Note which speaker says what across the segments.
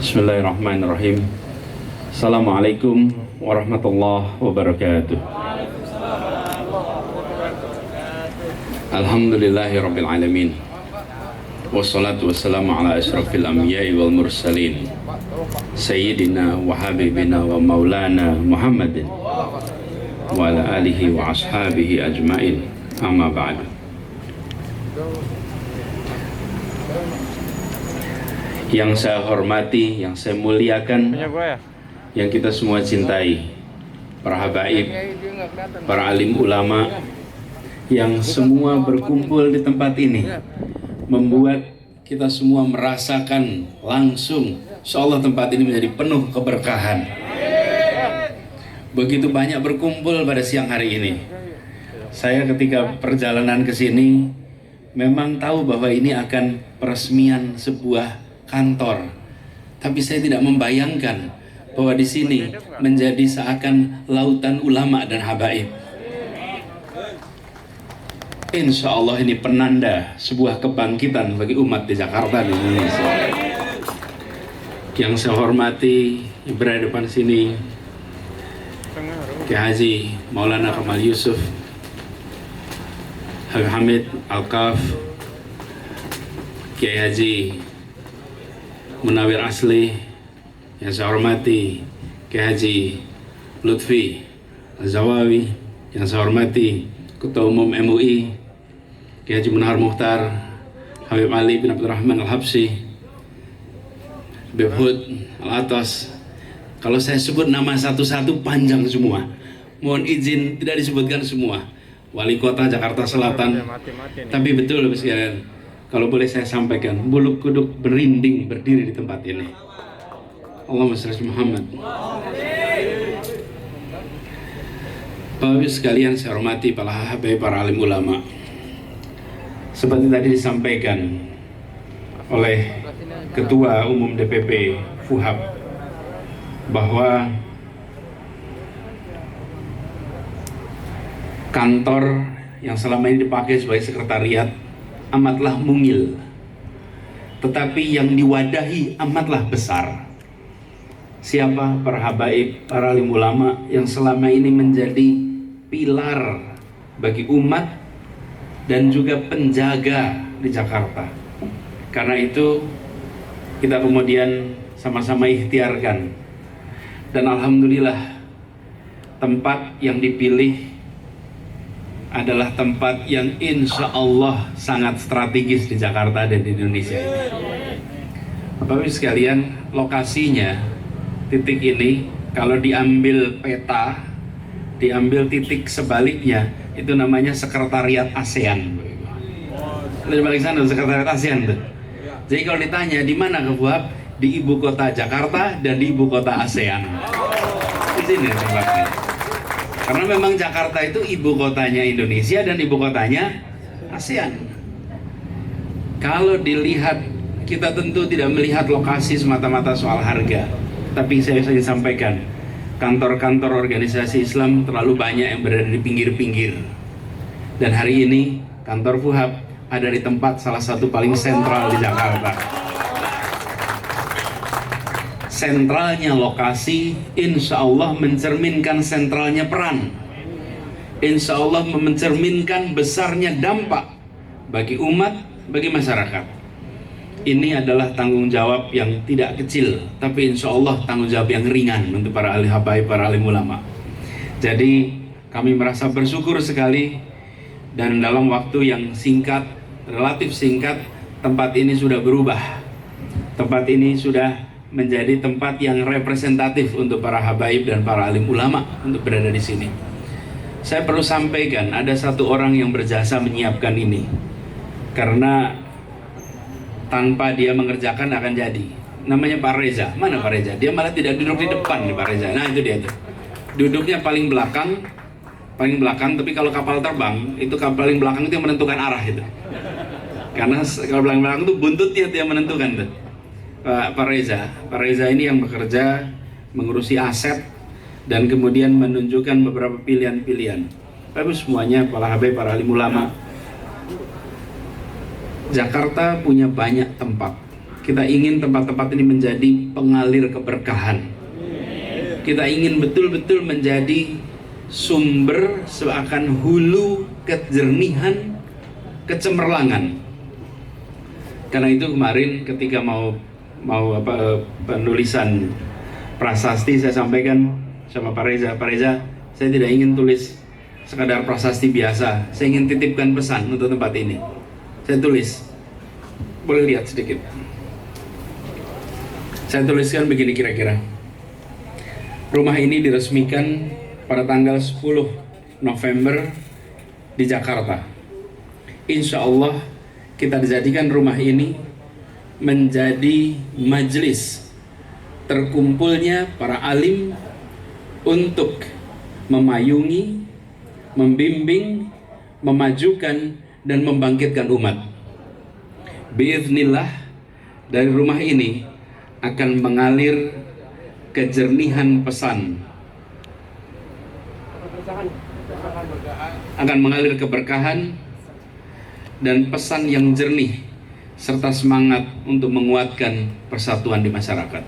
Speaker 1: Bismillahirrahmanirrahim. Assalamualaikum warahmatullahi wabarakatuh. Alhamdulillahirabbil alamin. Wassalatu wassalamu ala asyrafil anbiya'i wal mursalin. Sayyidina wa habibina wa maulana Muhammadin wa ala alihi wa ashabihi ajmain. Amma ba'du. Yang saya hormati, yang saya muliakan, yang kita semua cintai, para habaib, para alim ulama yang semua berkumpul di tempat ini, membuat kita semua merasakan langsung insyaallah tempat ini menjadi penuh keberkahan. Begitu banyak berkumpul pada siang hari ini. Saya ketika perjalanan ke sini memang tahu bahwa ini akan peresmian sebuah kantor, tapi saya tidak membayangkan bahwa di sini menjadi seakan lautan ulama dan habaib. Insya Allah ini penanda sebuah kebangkitan bagi umat di Jakarta dan Indonesia. Yang saya hormati yang berada depan sini, Kiai Haji Maulana Kamal Yusuf, Habib Hamid Al-Kaf, Kiai Haji Munawir Asli, yang saya hormati Kiai Haji Lutfi Al-Zawawi, yang saya hormati Ketua Umum MUI Kiai Haji Munahar Mukhtar, Habib Ali bin Abdurrahman Al-Habsyi, Habib Hud Al-Atas. Kalau saya sebut nama satu-satu panjang semua, mohon izin tidak disebutkan semua. Wali Kota Jakarta Selatan. Tapi betul Bapak sekalian, kalau boleh saya sampaikan, bulu kuduk berinding berdiri di tempat ini. Allahumma shalli Muhammad. Bapak sekalian saya hormati para habaib, para alim ulama. Seperti tadi disampaikan oleh Ketua Umum DPP Fuhab bahwa kantor yang selama ini dipakai sebagai sekretariat amatlah mungil, tetapi yang diwadahi amatlah besar. Siapa? Para habaib, para alim ulama yang selama ini menjadi pilar bagi umat dan juga penjaga di Jakarta. Karena itu kita kemudian sama-sama ikhtiarkan, dan alhamdulillah tempat yang dipilih adalah tempat yang insya Allah sangat strategis di Jakarta dan di Indonesia ini. Bapak-Ibu sekalian, lokasinya titik ini kalau diambil peta, diambil titik sebaliknya, itu namanya sekretariat ASEAN. Di balik sana sekretariat ASEAN tuh. Jadi kalau ditanya di mana Kebuab, di ibu kota Jakarta dan di ibu kota ASEAN. Di sini tempatnya. Karena memang Jakarta itu ibu kotanya Indonesia dan ibu kotanya ASEAN. Kalau dilihat, kita tentu tidak melihat lokasi semata-mata soal harga, tapi saya ingin sampaikan, kantor-kantor organisasi Islam terlalu banyak yang berada di pinggir-pinggir. Dan hari ini kantor Fuhab ada di tempat salah satu paling sentral di Jakarta. Sentralnya lokasi, insya Allah mencerminkan sentralnya peran. Insya Allah mencerminkan besarnya dampak bagi umat, bagi masyarakat. Ini adalah tanggung jawab yang tidak kecil, tapi insya Allah tanggung jawab yang ringan untuk para ahli habaib, para alim ulama. Jadi kami merasa bersyukur sekali, dan dalam waktu yang singkat, relatif singkat, tempat ini sudah berubah. Tempat ini sudah menjadi tempat yang representatif untuk para habaib dan para alim ulama untuk berada di sini. Saya perlu sampaikan, ada satu orang yang berjasa menyiapkan ini, karena tanpa dia mengerjakan akan jadi. Namanya Pak Reza. Mana Pak Reza? Dia malah tidak duduk di depan nih Pak Reza. Nah itu dia tuh. Duduknya paling belakang, tapi kalau kapal terbang, itu paling belakang itu yang menentukan arah itu. Karena kalau belakang itu buntutnya itu yang menentukan tuh. Pak Reza ini yang bekerja mengurusi aset dan kemudian menunjukkan beberapa pilihan-pilihan. Tapi semuanya para habaib, para alim ulama. Jakarta punya banyak tempat. Kita ingin tempat-tempat ini menjadi pengalir keberkahan. Kita ingin betul-betul menjadi sumber seakan hulu kejernihan, kecemerlangan. Karena itu kemarin ketika mau penulisan prasasti, saya sampaikan sama Pak Reza, saya tidak ingin tulis sekadar prasasti biasa. Saya ingin titipkan pesan untuk tempat ini. Saya tulis, boleh lihat sedikit. Saya tuliskan begini kira-kira. Rumah ini diresmikan pada tanggal 10 November di Jakarta. Insya Allah kita dijadikan rumah ini menjadi majelis terkumpulnya para alim untuk memayungi, membimbing, memajukan, dan membangkitkan umat. Biiznillah, dari rumah ini akan mengalir kejernihan pesan, akan mengalir keberkahan dan pesan yang jernih serta semangat untuk menguatkan persatuan di masyarakat.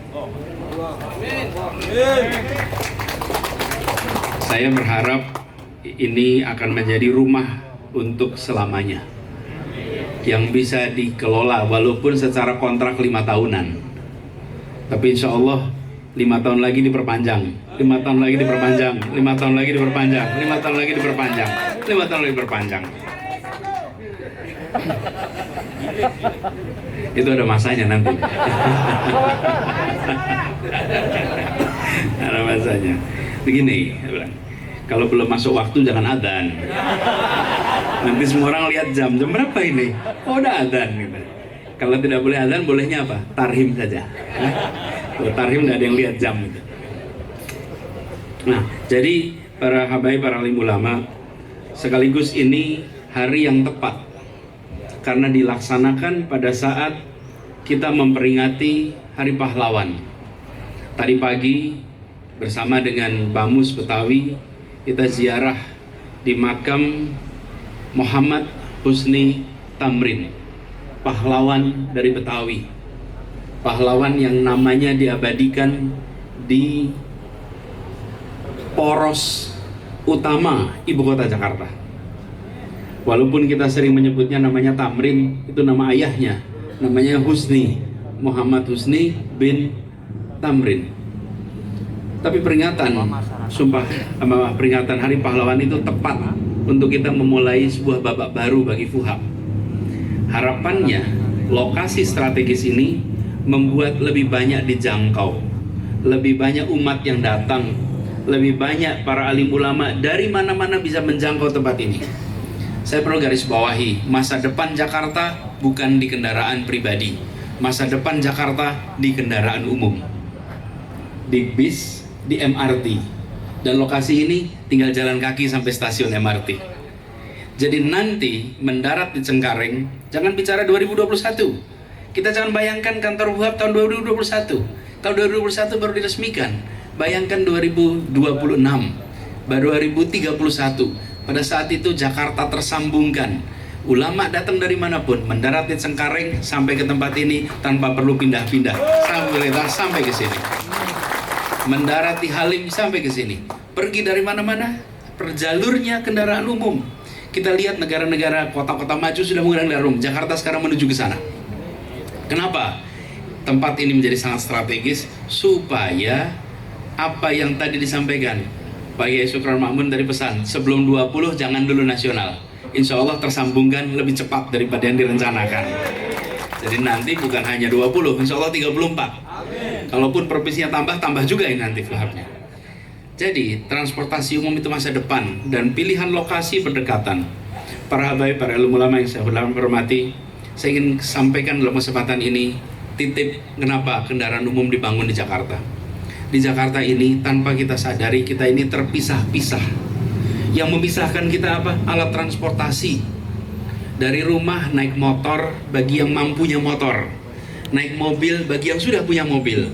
Speaker 1: Saya berharap ini akan menjadi rumah untuk selamanya, yang bisa dikelola walaupun secara kontrak 5 tahunan. Tapi insya Allah 5 tahun lagi diperpanjang, 5 tahun lagi diperpanjang, 5 tahun lagi diperpanjang, 5 tahun lagi diperpanjang, 5 tahun lagi diperpanjang. Itu ada masanya nanti. Ada masanya. Begini, kalau belum masuk waktu jangan adzan. Nanti semua orang lihat jam berapa ini? Oh, udah adzan gitu. Kalau tidak boleh adzan, bolehnya apa? Tarhim saja. Kalau tarhim nggak ada yang lihat jam gitu. Nah, jadi para habaib, para alim ulama, sekaligus ini hari yang tepat karena dilaksanakan pada saat kita memperingati Hari Pahlawan. Tadi pagi bersama dengan Bamus Betawi kita ziarah di makam Muhammad Husni Tamrin, pahlawan dari Betawi, pahlawan yang namanya diabadikan di poros utama ibu kota Jakarta. Walaupun kita sering menyebutnya namanya Tamrin, itu nama ayahnya, namanya Husni, Muhammad Husni bin Tamrin. Tapi peringatan Hari Pahlawan itu tepat untuk kita memulai sebuah babak baru bagi Fuhab. Harapannya lokasi strategis ini membuat lebih banyak dijangkau, lebih banyak umat yang datang, lebih banyak para alim ulama dari mana-mana bisa menjangkau tempat ini. Saya perlu garis bawahi, masa depan Jakarta bukan di kendaraan pribadi, masa depan Jakarta di kendaraan umum, di bis, di MRT, dan lokasi ini tinggal jalan kaki sampai stasiun MRT. Jadi nanti mendarat di Cengkareng, jangan bicara 2021. Kita jangan bayangkan kantor Fuhab tahun 2021. Tahun 2021 baru diresmikan. Bayangkan 2026, baru 2031. Pada saat itu Jakarta tersambungkan. Ulama datang dari manapun, mendarat di Cengkareng sampai ke tempat ini tanpa perlu pindah-pindah. Sampai ke sini. Mendarat di Halim sampai ke sini. Pergi dari mana-mana, perjalurnya kendaraan umum. Kita lihat negara-negara kota-kota maju sudah menggunakan kendaraan umum. Jakarta sekarang menuju ke sana. Kenapa? Tempat ini menjadi sangat strategis supaya apa yang tadi disampaikan Pak Yai Sukron Makmun dari pesan sebelum 20 jangan dulu nasional. Insya Allah tersambungkan lebih cepat daripada yang direncanakan. Jadi nanti bukan hanya 20, insya Allah 34. Kalaupun provinsinya tambah juga ini nanti Fuhabnya. Jadi transportasi umum itu masa depan dan pilihan lokasi berdekatan. Para habaib, para ilmu ulama yang saya hormati, saya ingin sampaikan dalam kesempatan ini titip kenapa kendaraan umum dibangun di Jakarta. Di Jakarta ini tanpa kita sadari kita ini terpisah-pisah. Yang memisahkan kita apa? Alat transportasi. Dari rumah naik motor bagi yang mampunya motor, naik mobil bagi yang sudah punya mobil.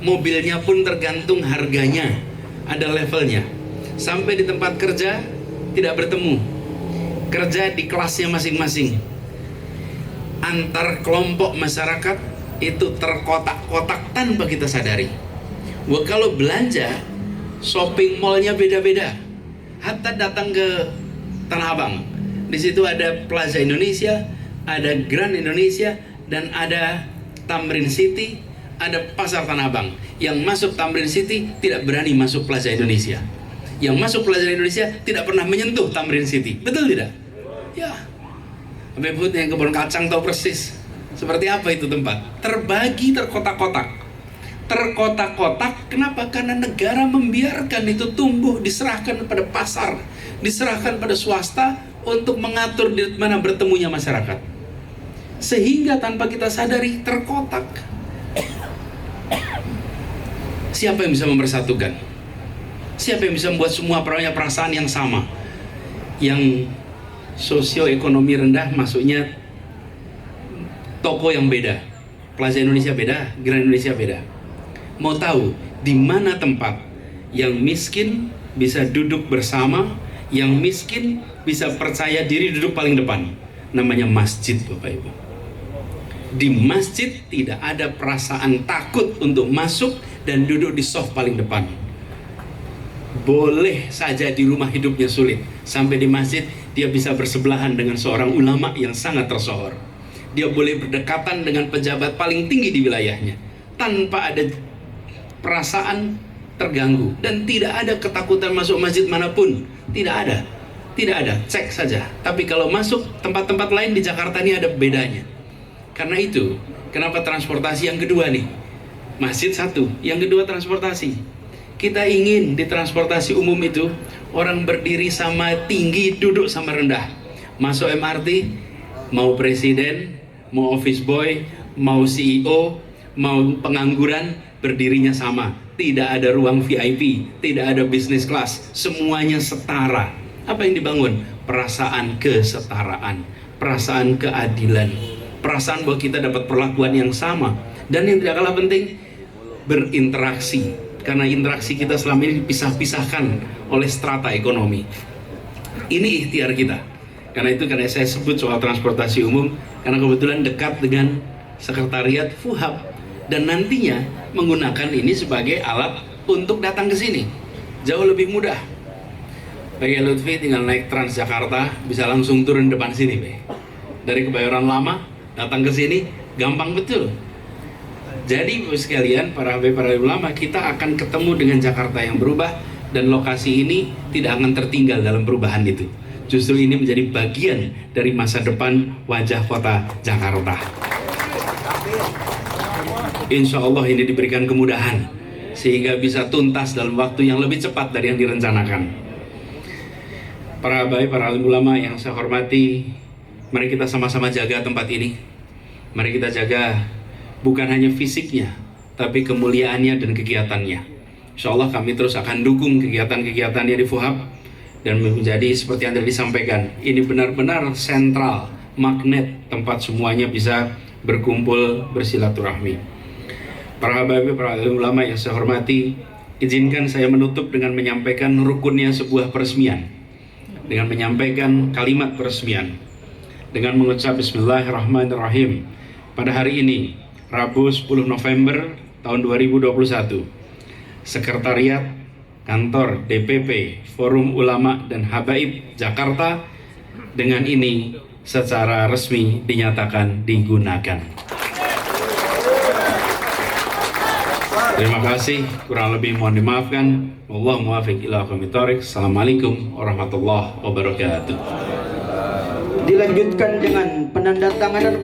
Speaker 1: Mobilnya pun tergantung harganya, ada levelnya. Sampai di tempat kerja tidak bertemu, kerja di kelasnya masing-masing. Antar kelompok masyarakat itu terkotak-kotak tanpa kita sadari. Wah, kalau belanja, shopping mallnya beda-beda. Hatta datang ke Tanah Abang, di situ ada Plaza Indonesia, ada Grand Indonesia, dan ada Tamrin City, ada Pasar Tanah Abang. Yang masuk Tamrin City tidak berani masuk Plaza Indonesia. Yang masuk Plaza Indonesia tidak pernah menyentuh Tamrin City. Betul tidak? Ya. Habib Hud yang kebun kacang tahu persis seperti apa itu tempat. Terbagi, terkotak-kotak. Terkotak-kotak, kenapa? Karena negara membiarkan itu tumbuh, diserahkan pada pasar, diserahkan pada swasta untuk mengatur di mana bertemunya masyarakat. Sehingga tanpa kita sadari terkotak. Siapa yang bisa mempersatukan? Siapa yang bisa membuat semua perasaan yang sama? Yang sosioekonomi rendah masuknya toko yang beda, Plaza Indonesia beda, Grand Indonesia beda. Mau tahu di mana tempat yang miskin bisa duduk bersama, yang miskin bisa percaya diri duduk paling depan? Namanya masjid, Bapak Ibu. Di masjid tidak ada perasaan takut untuk masuk dan duduk di soft paling depan. Boleh saja di rumah hidupnya sulit, sampai di masjid dia bisa bersebelahan dengan seorang ulama yang sangat tersohor. Dia boleh berdekatan dengan pejabat paling tinggi di wilayahnya tanpa ada perasaan terganggu, dan tidak ada ketakutan masuk masjid manapun. Tidak ada, cek saja. Tapi kalau masuk tempat-tempat lain di Jakarta ini ada bedanya. Karena itu, kenapa transportasi yang kedua nih? Masjid satu, yang kedua transportasi. Kita ingin di transportasi umum itu orang berdiri sama tinggi, duduk sama rendah. Masuk MRT, mau presiden, mau office boy, mau CEO, mau pengangguran, berdirinya sama. Tidak ada ruang VIP, tidak ada business class, semuanya setara. Apa yang dibangun? Perasaan kesetaraan, perasaan keadilan, perasaan bahwa kita dapat perlakuan yang sama. Dan yang tidak kalah penting, berinteraksi. Karena interaksi kita selama ini dipisah-pisahkan oleh strata ekonomi. Ini ikhtiar kita. Karena itu, karena saya sebut soal transportasi umum, karena kebetulan dekat dengan sekretariat FUHAP, dan nantinya menggunakan ini sebagai alat untuk datang ke sini. Jauh lebih mudah. Bagi Lutfi tinggal naik Transjakarta, bisa langsung turun depan sini, Be. Dari Kebayoran Lama datang ke sini gampang betul. Jadi sekalian, para ulama, kita akan ketemu dengan Jakarta yang berubah, dan lokasi ini tidak akan tertinggal dalam perubahan itu. Justru ini menjadi bagian dari masa depan wajah kota Jakarta. Insya Allah ini diberikan kemudahan sehingga bisa tuntas dalam waktu yang lebih cepat dari yang direncanakan. Para alim ulama yang saya hormati, mari kita sama-sama jaga tempat ini. Mari kita jaga bukan hanya fisiknya, tapi kemuliaannya dan kegiatannya. Insya Allah kami terus akan dukung kegiatan-kegiatannya di FUHAP, dan menjadi seperti yang tadi disampaikan, ini benar-benar sentral, magnet tempat semuanya bisa berkumpul, bersilaturahmi. Para ulama yang saya hormati, izinkan saya menutup dengan menyampaikan rukunnya sebuah peresmian, dengan menyampaikan kalimat peresmian, dengan mengucap Bismillahirrahmanirrahim. Pada hari ini, Rabu 10 November tahun 2021, Sekretariat Kantor DPP Forum Ulama dan Habaib Jakarta dengan ini secara resmi dinyatakan digunakan. Terima kasih, kurang lebih mohon dimaafkan. Wallahu muwaffiq ila aqwamit thoriq. Assalamualaikum warahmatullahi wabarakatuh.
Speaker 2: Dilanjutkan dengan penandatanganan